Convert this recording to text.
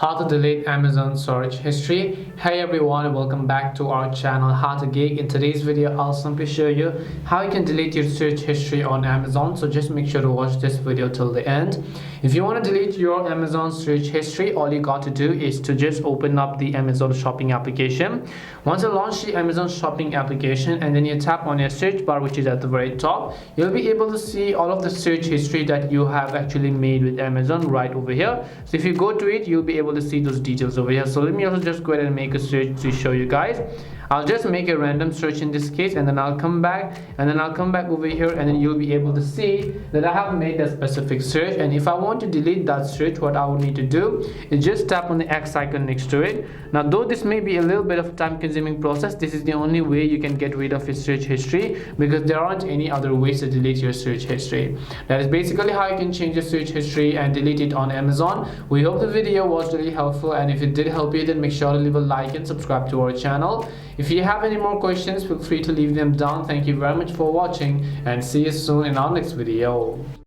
How to delete Amazon search history. Hey everyone, welcome back to our channel How to Geek. In today's video I'll simply show you how you can delete your search history on Amazon, so just make sure to watch this video till the end. If you want to delete your Amazon search history, all you got to do is to just open up the Amazon shopping application. Once you launch the Amazon shopping application and then you tap on your search bar, which is at the very top, you'll be able to see all of the search history that you have actually made with Amazon right over here. So if you go to it, you'll be able to see those details over here. So let me also just go ahead and make a search to show you guys. I'll just make a random search in this case, and then I'll come back over here, and then you'll be able to see that I have made that specific search. And if I want to delete that search, what I would need to do is just tap on the X icon next to it. Now though this may be a little bit of time consuming process, this is the only way you can get rid of your search history, because there aren't any other ways to delete your search history. That is basically how you can change your search history and delete it on Amazon. We hope the video was really helpful, and if it did help you, then make sure to leave a like and subscribe to our channel. If you have any more questions, feel free to leave them down. Thank you very much for watching, and see you soon in our next video.